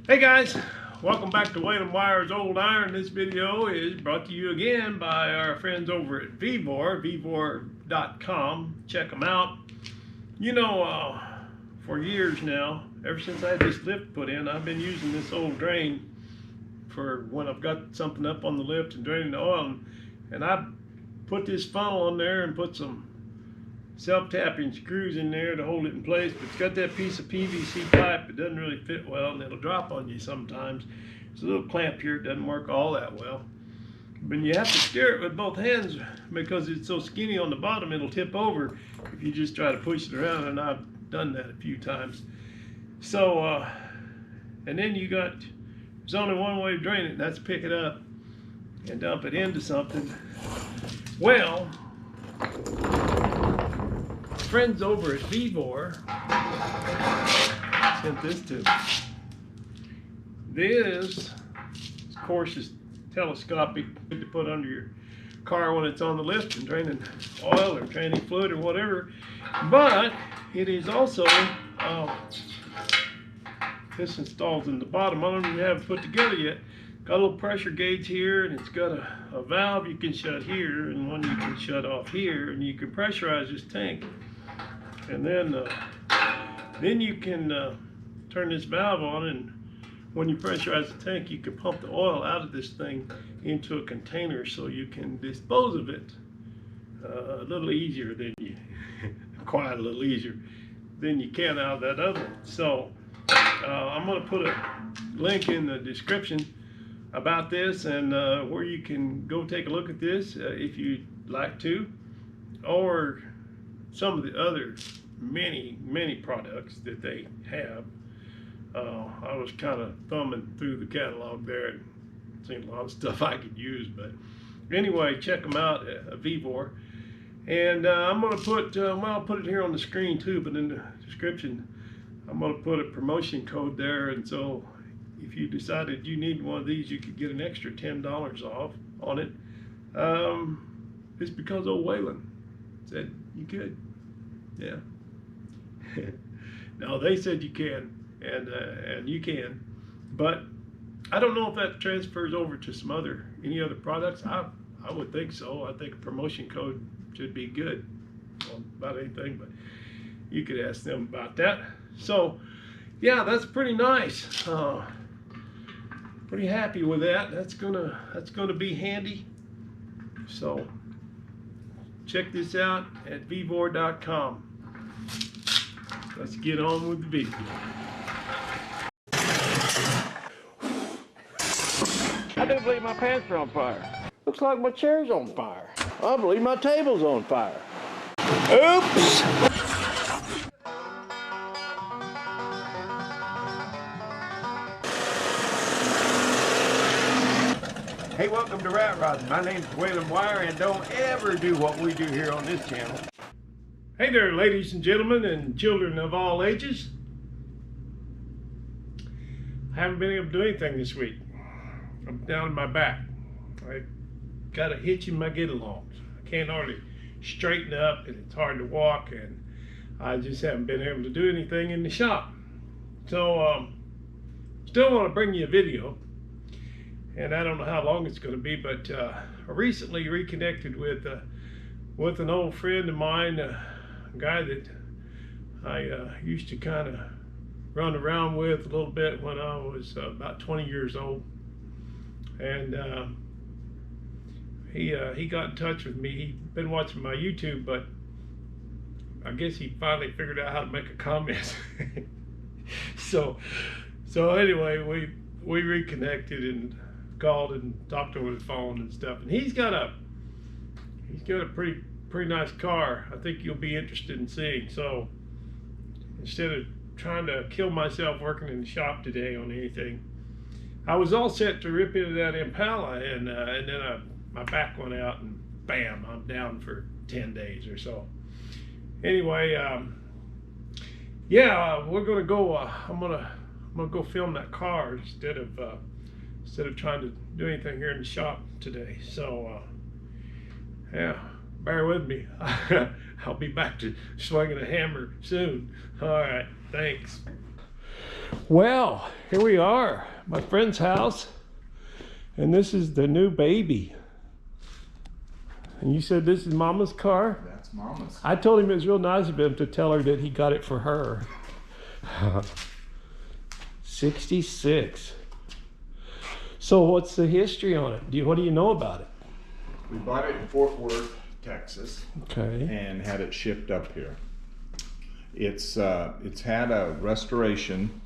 Hey guys, welcome back to Whale and Wire's Old Iron. This video is brought to you again by our friends over at Vevor.com. Check them out. You know, for years now, ever since I had this lift put in, I've been using this old drain for when I've got something up on the lift and draining the oil. And I put this funnel on there and put some self-tapping screws in there to hold it in place, but it's got that piece of PVC pipe. It doesn't really fit well and it'll drop on you sometimes. There's a little clamp here, it doesn't work all that well, but you have to steer it with both hands because it's so skinny on the bottom it'll tip over if you just try to push it around, and I've done that a few times. So and then there's only one way to drain it, and that's pick it up and dump it into something. Well, friends over at Vevor sent this to me. This, of course, is telescopic, good to put under your car when it's on the lift and draining oil or draining fluid or whatever. But it is also, this installs in the bottom. I don't even have it put together yet. Got a little pressure gauge here, and it's got a valve you can shut here and one you can shut off here, and you can pressurize this tank. And then you can turn this valve on, and when you pressurize the tank, you can pump the oil out of this thing into a container so you can dispose of it a little easier than quite a little easier than you can out of that other one. So I'm going to put a link in the description about this, and where you can go take a look at this if you'd like to, or some of the other many products that they have. I was kind of thumbing through the catalog there and seen a lot of stuff I could use, but anyway, check them out at Vevor. And I'm going to put, well, I'll put it here on the screen too, but in the description I'm going to put a promotion code there, and so if you decided you need one of these, you could get an extra $10 off on it. It's because old Waylon said you could. Yeah. No, they said you can, and you can, but I don't know if that transfers over to any other products. I would think so. I think a promotion code should be good on about anything, but you could ask them about that. So yeah, that's pretty nice. Pretty happy with that. That's gonna be handy. So check this out at Vevor.com. Let's get on with the video. I do believe my pants are on fire. Looks like my chair's on fire. I believe my table's on fire. Oops! Hey, welcome to Rat Rodding. My name's Whale and Wire, and don't ever do what we do here on this channel. Hey there, ladies and gentlemen and children of all ages. I haven't been able to do anything this week. I'm down in my back. I got a hitch in my get-alongs. I can't hardly straighten up, and it's hard to walk, and I just haven't been able to do anything in the shop. So, still want to bring you a video, and I don't know how long it's going to be, but I recently reconnected with an old friend of mine, a guy that I used to kind of run around with a little bit when I was about 20 years old, and he got in touch with me. He'd been watching my YouTube, but I guess he finally figured out how to make a comment. so anyway, we reconnected and called and talked over the phone and stuff, and he's got a pretty nice car. I think you'll be interested in seeing. So instead of trying to kill myself working in the shop today on anything, I was all set to rip into that Impala, and then my back went out, and bam, I'm down for 10 days or so. Anyway, yeah, we're gonna go. I'm gonna go film that car instead of trying to do anything here in the shop today. So yeah, bear with me. I'll be back to swinging a hammer soon. All right, thanks. Well, here we are, my friend's house, and this is the new baby. And you said this is Mama's car? That's Mama's. I told him it was real nice of him to tell her that he got it for her. 66. So what's the history on it? What do you know about it? We bought it in Fort Worth, Texas, Okay. and had it shipped up here. It's had a restoration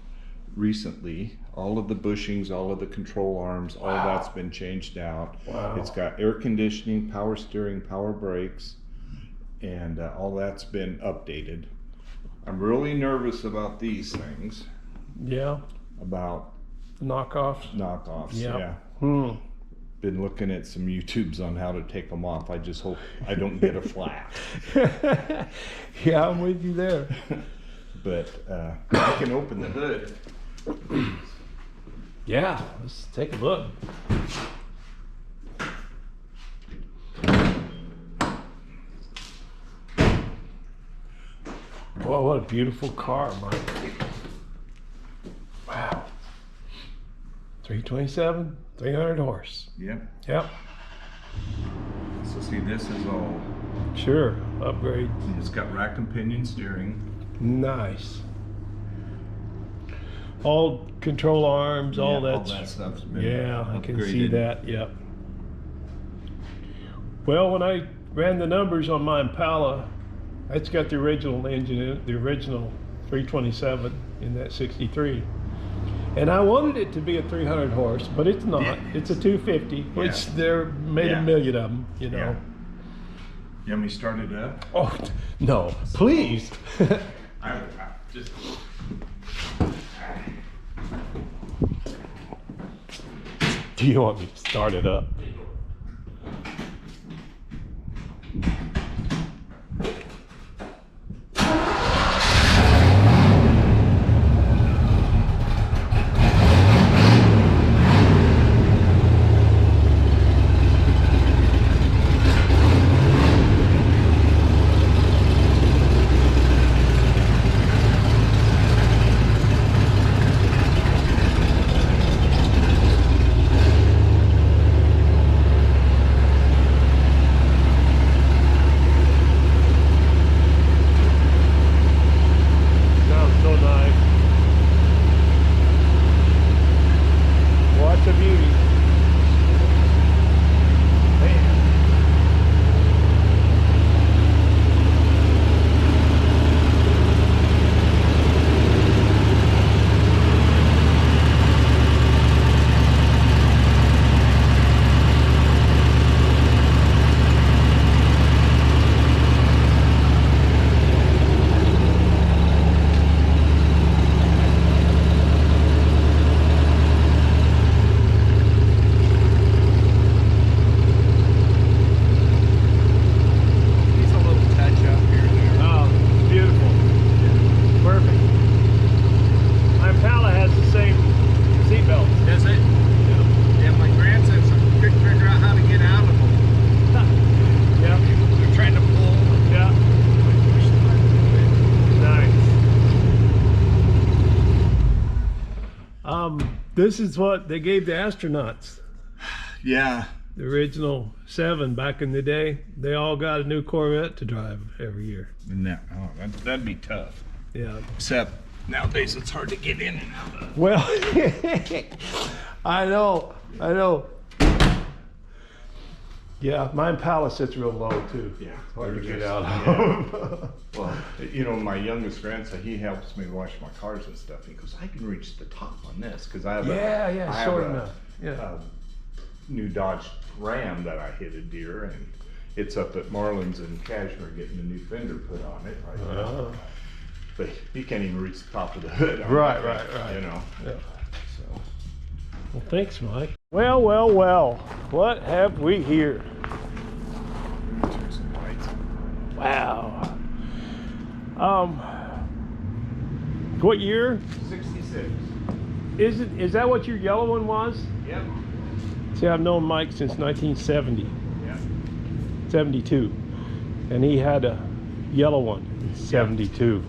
recently. All of the bushings, all of the control arms, all that's been changed out. Wow. It's got air conditioning, power steering, power brakes, and all that's been updated. I'm really nervous about these things, Yeah. about Knockoffs. knockoffs. Yep. Yeah. Hmm. Been looking at some YouTubes on how to take them off. I just hope I don't get a flat. Yeah, I'm with you there. But I can open the hood. Yeah, let's take a look. Wow, what a beautiful car, Mike. Wow. 327, 300 horse. Yep. Yep, So see, this is all. sure, upgrade. It's got rack and pinion steering. Nice. All control arms, all Yeah, that. all that stuff's been Yeah, I can see upgraded. that, yep. Well, when I ran the numbers on my Impala, it's got the original engine in it, the original 327 in that 63. And I wanted it to be a 300 horse, but it's not. Yeah. It's a 250, which they're made Yeah. a million of them, you know. Yeah. You want me to start it up? Oh, no, please. I just. Do you want me to start it up? Sounds so nice. What's a beauty. Man. Needs a little touch up here and there. Oh, beautiful. Perfect. My Impala has the same seatbelt. Does it? Yeah, my grandson couldn't figure out how to get out of them. Yeah, They're trying to pull. yeah, nice. This is what they gave the astronauts. Yeah. The original 7 back in the day. They all got a new Corvette to drive every year. No, that'd be tough. Yeah. Except nowadays it's hard to get in and out of. Well, I know. Yeah, my Impala sits real low too. Yeah. Hard to they're get just- out yeah. of. Well, you know, my youngest grandson, he helps me wash my cars and stuff. He goes, I can reach the top on this because I have I have short a, enough. Yeah. new Dodge Ram that I hit a deer, and it's up at Marlin's in Cashmere getting a new fender put on it right now. Uh, But he can't even reach the top of the hood. on Right, it, right. You know. yeah. So Well, thanks, Mike. Well, what have we here? turn some lights. Wow. What year 66. is that? What your yellow one was? Yep. See, I've known Mike since 1970, Yep. 72, and he had a yellow one in 72.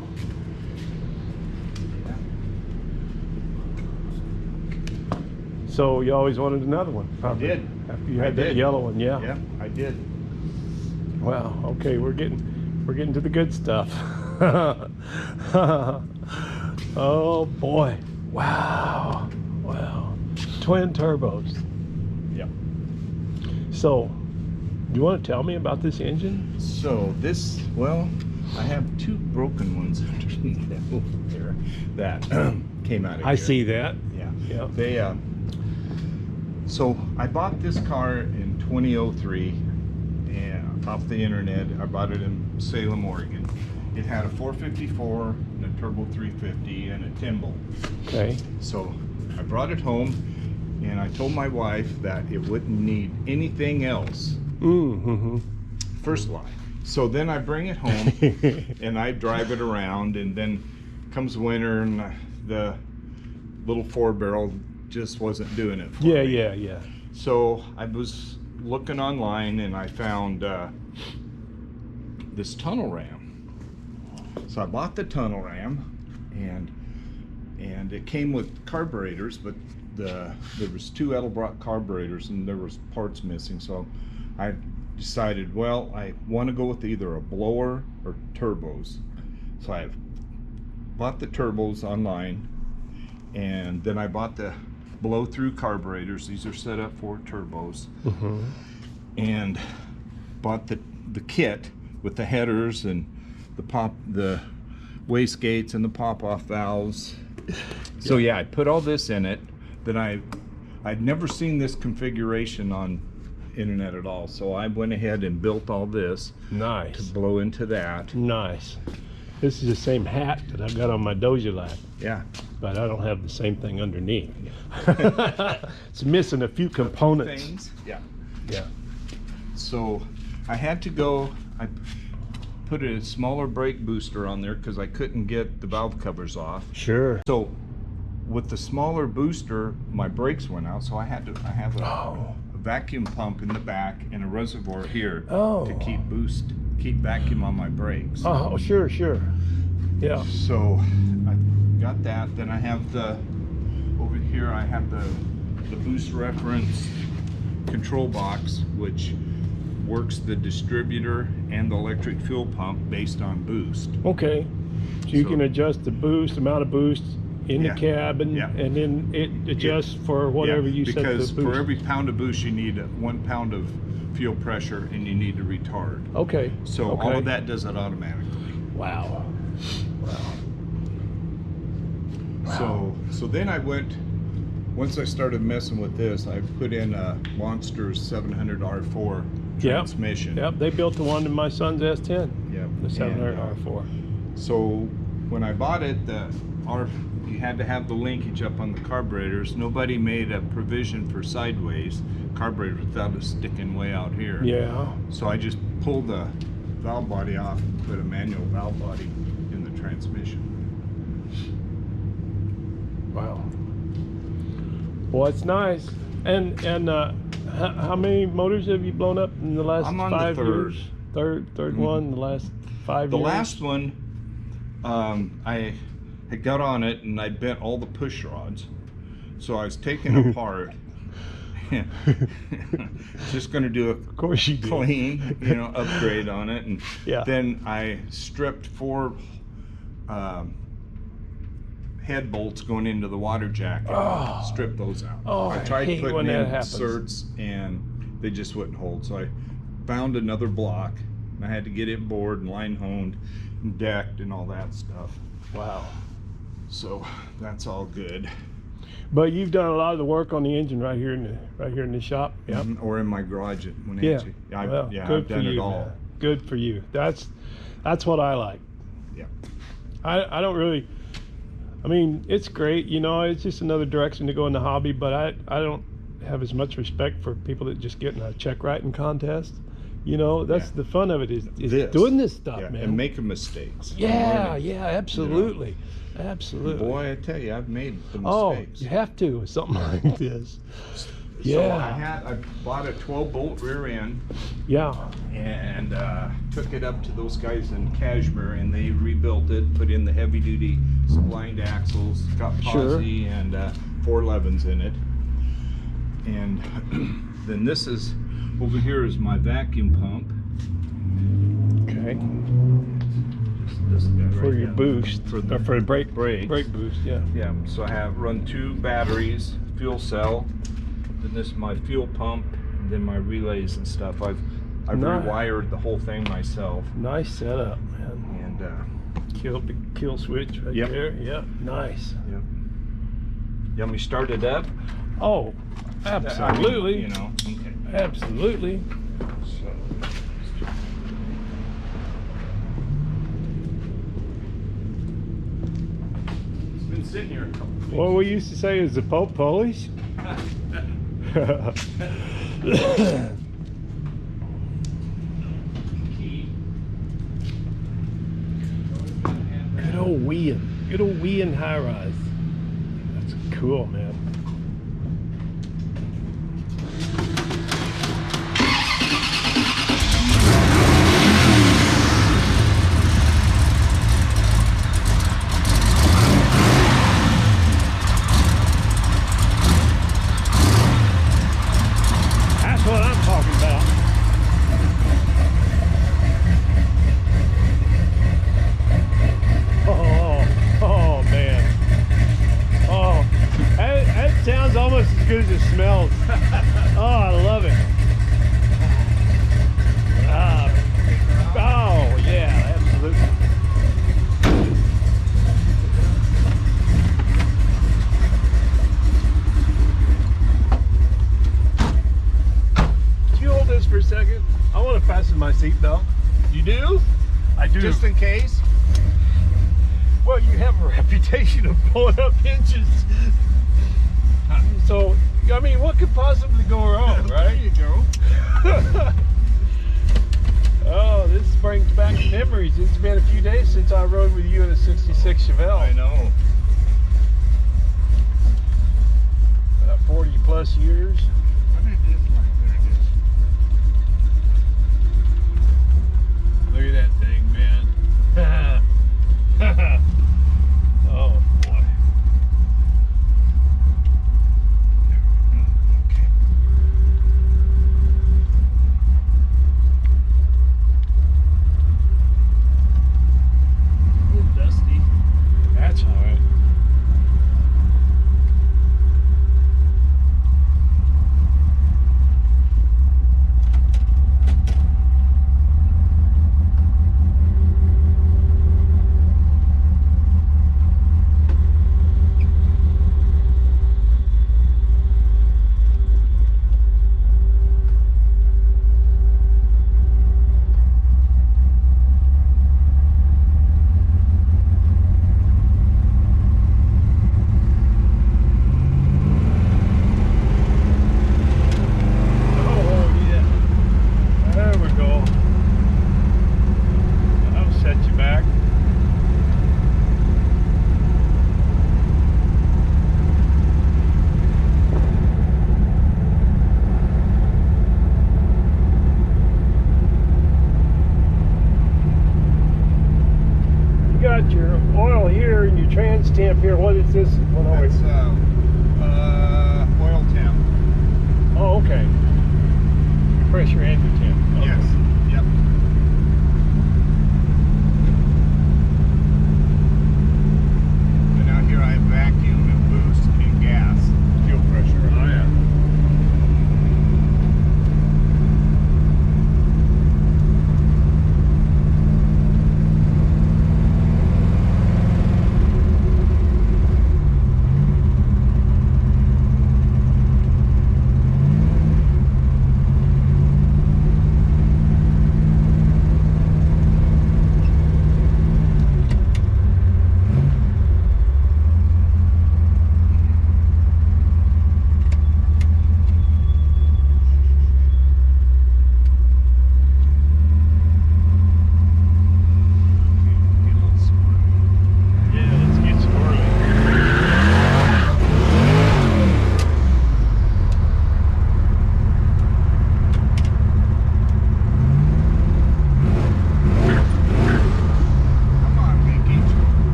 So you always wanted another one, probably. did. After you I had that did. yellow one, yeah. Yeah, I did. Wow. Okay, we're getting to the good stuff. Oh boy. Wow. Wow. Twin turbos. Yeah. So, do you want to tell me about this engine? So this, well, I have two broken ones underneath that over there that came out of I here. see that. Yeah. Yeah. They so I bought this car in 2003 and off the internet. I bought it in Salem, Oregon. It had a 454 and a turbo 350 and a 10 bolt. Okay. So I brought it home and I told my wife that it wouldn't need anything else. Mm-hmm. First lie. So then I bring it home and I drive it around, and then comes winter and the little 4-barrel just wasn't doing it for Yeah, me. yeah. So I was looking online and I found this tunnel ram. So I bought the tunnel ram, and it came with carburetors, but there was 2 Edelbrock carburetors and there was parts missing. So I decided, well, I want to go with either a blower or turbos. So I bought the turbos online, and then I bought the blow-through carburetors. These are set up for turbos. Mm-hmm. And bought the kit with the headers and the wastegates and the pop-off valves. So yeah, I put all this in it. Then I'd never seen this configuration on internet at all, so I went ahead and built all this Nice. to blow into that. Nice. This is the same hat that I've got on my Doja Lab, Yeah. but I don't have the same thing underneath. It's missing a few components. Things. Yeah. Yeah. So I had to go. I put a smaller brake booster on there because I couldn't get the valve covers off. Sure. So with the smaller booster, my brakes went out, so I have a vacuum pump in the back and a reservoir here to keep vacuum on my brakes. Oh, sure. Yeah. So I got that. Then I have over here I have the boost reference control box, which works the distributor and the electric fuel pump based on boost. Okay. So you So- can adjust the boost, amount of boost in Yeah. the cabin, Yeah. and then it adjusts for whatever you set the because boost. for every pound of boost you need 1 pound of fuel pressure, and you need a retard. Okay. So okay. all of that does it automatically. Wow. So then I went, once I started messing with this, I put in a Monster 700 R4 transmission. Yep. They built the one in my son's S10. Yep. The 700 And, R4. So when I bought it, you had to have the linkage up on the carburetors. Nobody made a provision for sideways carburetors without it sticking way out here. Yeah. So I just pulled the valve body off and put a manual valve body in the transmission. Wow. Well, it's nice. And how many motors have you blown up in the last I'm on the 5 third. years? Third one in the last 5 The years. last one, I had got on it and I bent all the push rods. So I was taking it apart. Just going to do a Of course you do. clean, upgrade on it. And Yeah. then I stripped 4 head bolts going into the water jacket. Oh. Strip those out. Oh, I I tried hate putting when in that happens. inserts and they just wouldn't hold. So I found another block and I had to get it bored and line honed and decked and all that stuff. Wow. So that's all good. But you've done a lot of the work on the engine right here in the shop. Yeah. Or in my garage at Yeah. Wenatchee. Well, I've good for done you, it all. man. Good for you. That's what I like. Yeah. I don't really. I mean, it's great. It's just another direction to go in the hobby. But I don't have as much respect for people that just get in a check writing contest. That's Yeah. the fun of it is This. doing this stuff, Yeah, man. and making mistakes. Yeah, Learning. yeah, absolutely, absolutely. Boy, I tell you, I've made the Oh, mistakes. you have to with something like this. So Yeah. I bought a 12-bolt rear end Yeah. and took it up to those guys in Kashmir, and they rebuilt it, put in the heavy-duty splined axles, got Sure. posi and 411s in it. And then this is, over here is my vacuum pump. Okay. This guy right For your down boost, for or the for the brake brakes. boost, yeah. Yeah, so I have run 2 batteries, fuel cell, then this is my fuel pump, and then my relays and stuff. I've Nice. rewired the whole thing myself. Nice setup, man. And Big kill switch right Yep. there. Yeah, nice. yep. You want me to start it up? Oh, absolutely. You know. Okay. Absolutely. So. It's been sitting here a couple of weeks. What we used to say is the Pope Polish. Good old Wien. Good old Wien high rise. That's cool, man. That's what I'm talking about. Oh man. Oh, that sounds almost as good as it smells. Oh, I love it. Oh yeah, absolutely. Can you hold this for a second? I want to fasten my seatbelt. You do? I do. Just in case? Well, you have a reputation of pulling up inches. So, I mean, what could possibly go wrong, There right? you go. Oh, this brings back memories. It's been a few days since I rode with you in a 66 Chevelle. I know. 40 plus years. Look at that thing, man. Oh boy. Okay. A little dusty. That's all right. Oh yeah. There we go. That'll set you back. You got your oil here and your trans temp here. What is this one over That's here? oil temp. Oh, okay. Pressure and your temp. Okay. Yes. Yep. And out here I have vacuum and boost and gas. Fuel pressure. Oh yeah.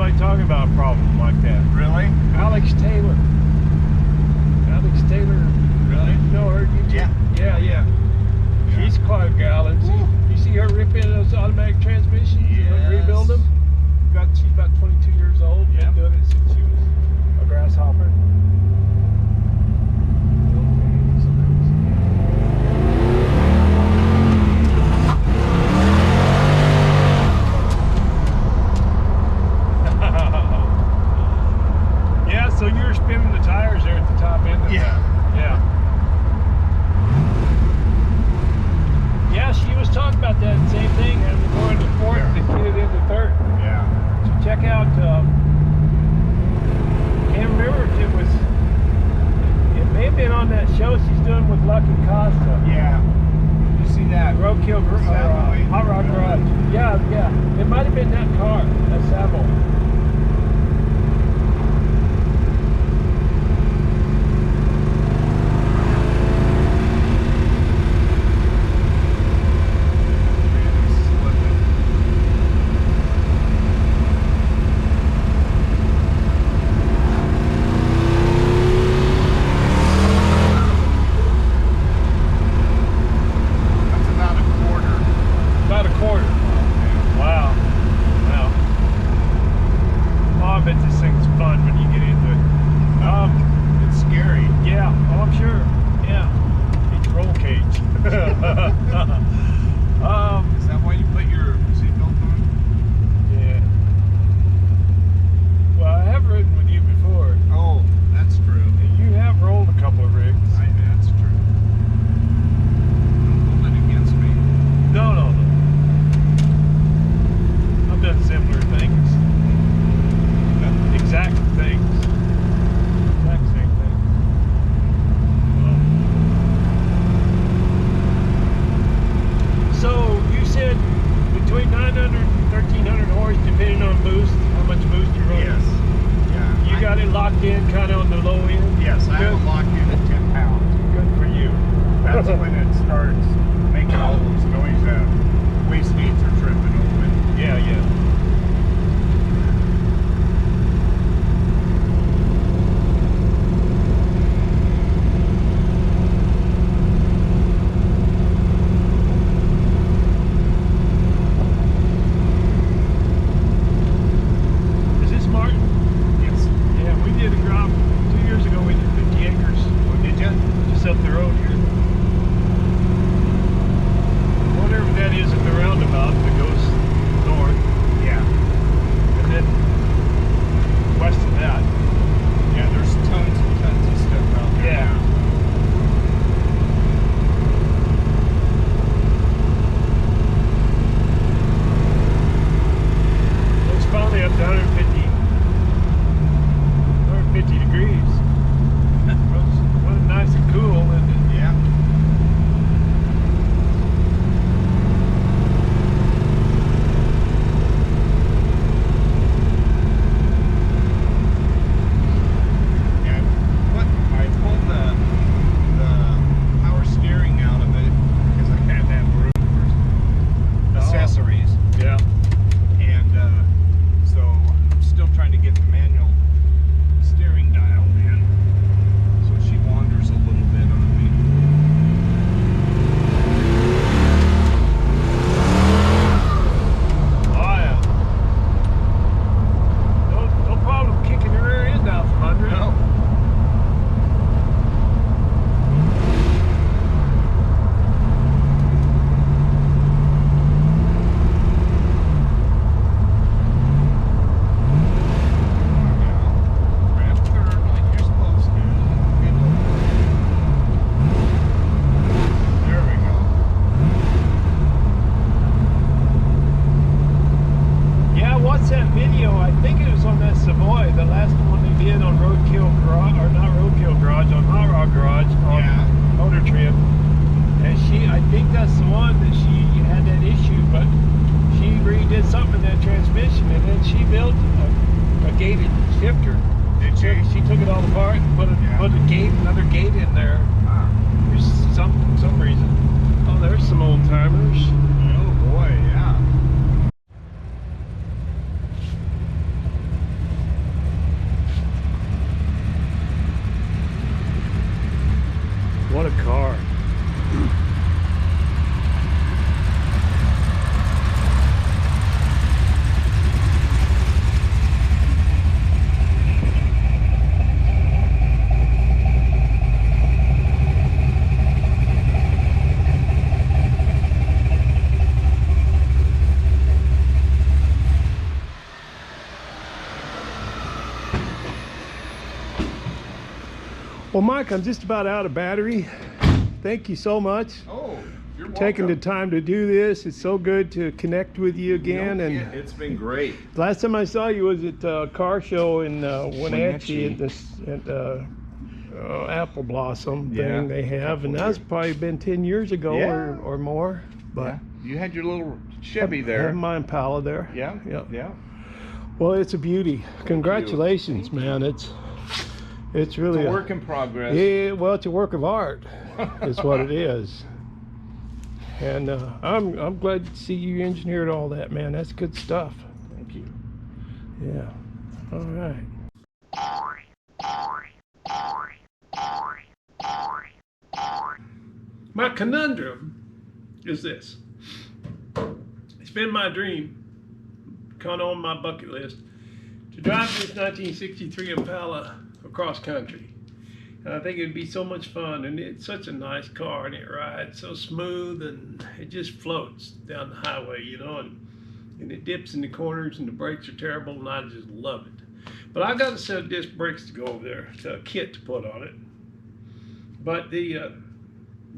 somebody talking about a problem like that. Really? Alex Taylor. Alex Taylor. Really? You know her? YouTube? Yeah. Yeah, yeah. Yeah. She's quite a gal, and you see her ripping those automatic transmissions and rebuild them. She's about 22 years old. Yep. Been doing it since she was a grasshopper. Yeah, so you're spinning the tires there at the top end of Yeah. that. Yeah. Yeah, she was talking about that same thing, having to go into fourth Yeah. to get it into third. Yeah. So check out, can't remember if it was, it may have been on that show she's doing with Lucky Costa. Yeah. You see that? Roadkill, Savoy. Hot Rod Garage. Yeah, yeah. It might have been that car, that Savoy. About a quarter. Wow. Wow. Oh, I bet this thing's fun when you get into it. It's scary. Yeah. Oh, I'm sure. Yeah. It's roll cage. Is that why you put your seatbelt on? Yeah. Well, I have ridden with you before. Oh, that's true. And you have rolled a couple of rigs. That's true. Don't hold it against me. No, no, no. I've done similar things. Exact things. Exact same thing. So you said between 900 and 1300 horse, depending on boost, how much boost you're running. Yes. Yeah. You got it locked in, kind of on the low end. Yes, I have Good. it locked in at 10 pounds. Good for you. That's when it starts making all those noises. Waste gates are tripping open. Yeah, yeah. Is this Martin? Yes. Yeah, we did a drop 2 years ago. We did 50 acres. Oh, did you? Just up the road here. Whatever that is at the roundabout that goes north, Yeah. and then west of that. Yeah, there's tons and tons of stuff out there. Yeah. now. It's finally up to 150 degrees. Running nice and cool, and Yeah. Yeah. I pulled the power steering out of it because I had that room for accessories. yeah. And so I'm still trying to get the manual steering dialed in. So she wanders a little bit on me. Oh yeah. No problem kicking the rear end out from under it. No. Ramp third like you're supposed to. There we go. Yeah, what's that video? I think it was on that Savoy, the last one they did on Roadkill Garage, or not Roadkill Garage, on Hot Rod Garage, on Yeah. Motor Trip. And I think that's the one that she had that issue, but she redid something in that transmission, and then she built a gated shifter. Did she? She took it all apart and put another gate in there. Ah. There's some reason. Oh, there's some old timers. Oh boy, yeah. Well, Mike, I'm just about out of battery. Thank you so much. Oh, you're welcome. Taking the time to do this. It's so good to connect with you again. No, and yeah, it's been great. last time I saw you was at a car show in Wenatchee at Apple Blossom thing they have, and that's probably been 10 years ago or more. But yeah. You had your little Chevy I there. have my Impala there. Yeah. Well, it's a beauty. Congratulations, man. It's really It's a work in progress. Yeah, well, it's a work of art. Is what it is. And I'm glad to see you engineered all that, man. That's good stuff. Thank you. Yeah. All right. My conundrum is this. It's been my dream, kind of on my bucket list, to drive this 1963 Impala across country. And I think it'd be so much fun, and it's such a nice car, and it rides so smooth, and it just floats down the highway, you know, and it dips in the corners, and the brakes are terrible, and I just love it. But I got a set of disc brakes to go over there, to a kit to put on it. But the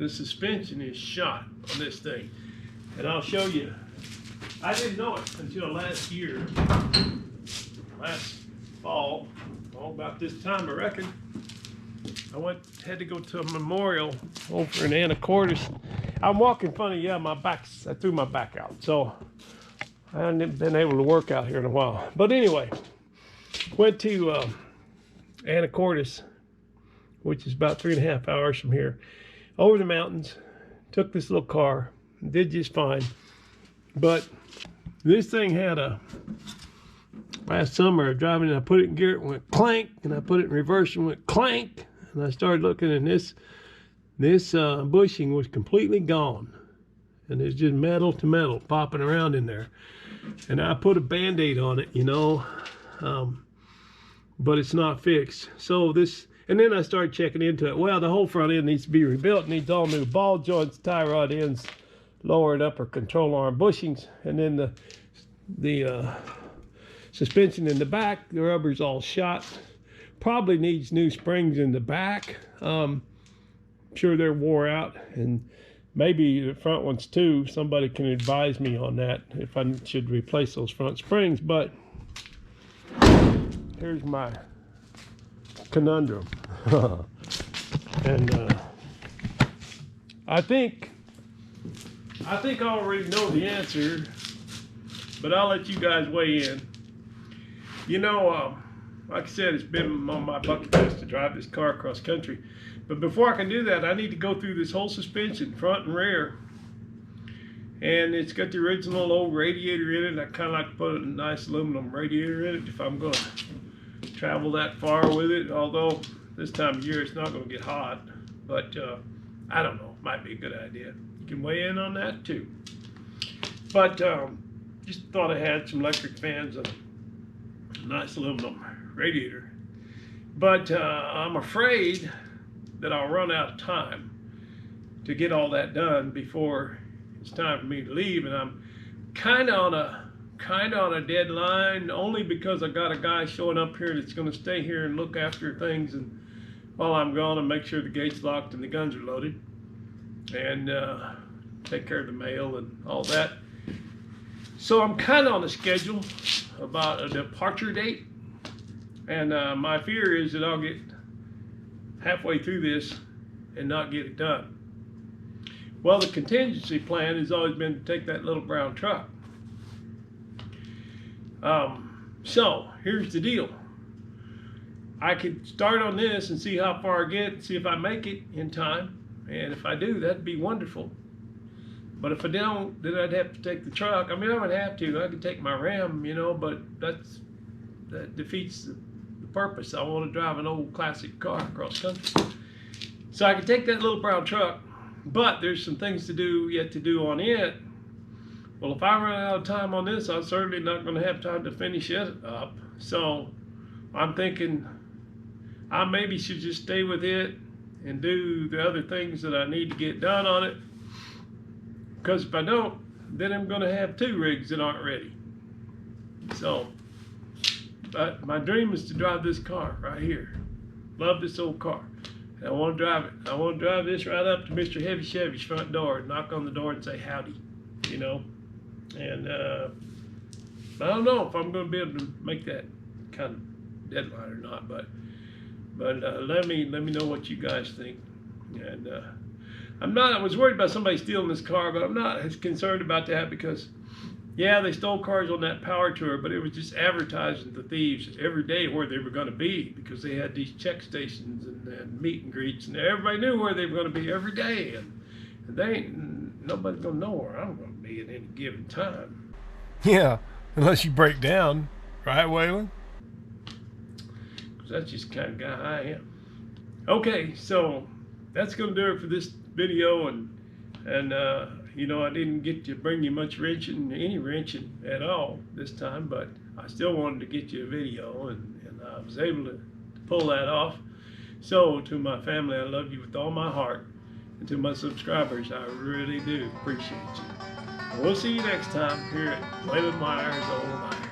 suspension is shot on this thing, and I'll show you. I didn't know it until last fall, about this time, I reckon. I had to go to a memorial over in Anacortes. I'm walking funny, yeah, I threw my back out, so I haven't been able to work out here in a while. But anyway, went to Anacortes, which is about 3.5 hours from here, over the mountains, took this little car, did just fine. But this thing had last summer driving it, I put it in gear, it went clank, and I put it in reverse and went clank. And I started looking, and this bushing was completely gone. And there's just metal to metal popping around in there. And I put a Band-Aid on it, you know, but it's not fixed. So and then I started checking into it. Well, the whole front end needs to be rebuilt, needs all new ball joints, tie rod ends, lower and upper control arm bushings, and then the suspension in the back, the rubber's all shot. Probably needs new springs in the back. Sure they're wore out, and maybe the front ones too. Somebody can advise me on that if I should replace those front springs. But here's my conundrum. And I think I already know the answer, but I'll let you guys weigh in. You know, like I said, it's been on my bucket list to drive this car across country. But before I can do that, I need to go through this whole suspension, front and rear. And it's got the original old radiator in it. I kind of like to put a nice aluminum radiator in it if I'm going to travel that far with it. Although this time of year it's not going to get hot. But I don't know, might be a good idea. You can weigh in on that too. But just thought I had some electric fans and a nice aluminum radiator. But I'm afraid that I'll run out of time to get all that done before it's time for me to leave, and I'm kind of on a deadline, only because I got a guy showing up here that's going to stay here and look after things, and while I'm gone, and make sure the gate's locked and the guns are loaded, and take care of the mail and all that. So I'm kind of on a schedule about a departure date, and my fear is that I'll get halfway through this and not get it done. Well, the contingency plan has always been to take that little brown truck. So here's the deal. I could start on this and see how far I get, see if I make it in time, and if I do, that'd be wonderful. But if I don't, then I'd have to take the truck. I mean, I would have to. I could take my Ram, you know, but that defeats the purpose. I want to drive an old classic car across country. So I could take that little brown truck, but there's some things yet to do on it. Well, if I run out of time on this, I'm certainly not going to have time to finish it up. So I'm thinking I maybe should just stay with it and do the other things that I need to get done on it. Because if I don't, then I'm going to have 2 rigs that aren't ready. So, but my dream is to drive this car right here. Love this old car. And I want to drive it. I want to drive this right up to Mr. Heavy Chevy's front door, knock on the door and say howdy, you know. And I don't know if I'm going to be able to make that kind of deadline or not, but let me know what you guys think. And I was worried about somebody stealing this car, but I'm not as concerned about that because, yeah, they stole cars on that power tour, but it was just advertising to thieves every day where they were going to be because they had these check stations and meet and greets, and everybody knew where they were going to be every day, and nobody's going to know where I'm going to be at any given time. Yeah, unless you break down, right, Waylon? Because that's just the kind of guy I am. Okay, so that's going to do it for this video, and you know, I didn't get to bring you much any wrenching at all this time, but I still wanted to get you a video, and I was able to pull that off. So to my family, I love you with all my heart, and to my subscribers, I really do appreciate you. And we'll see you next time here at Waylon Myers' Old Life.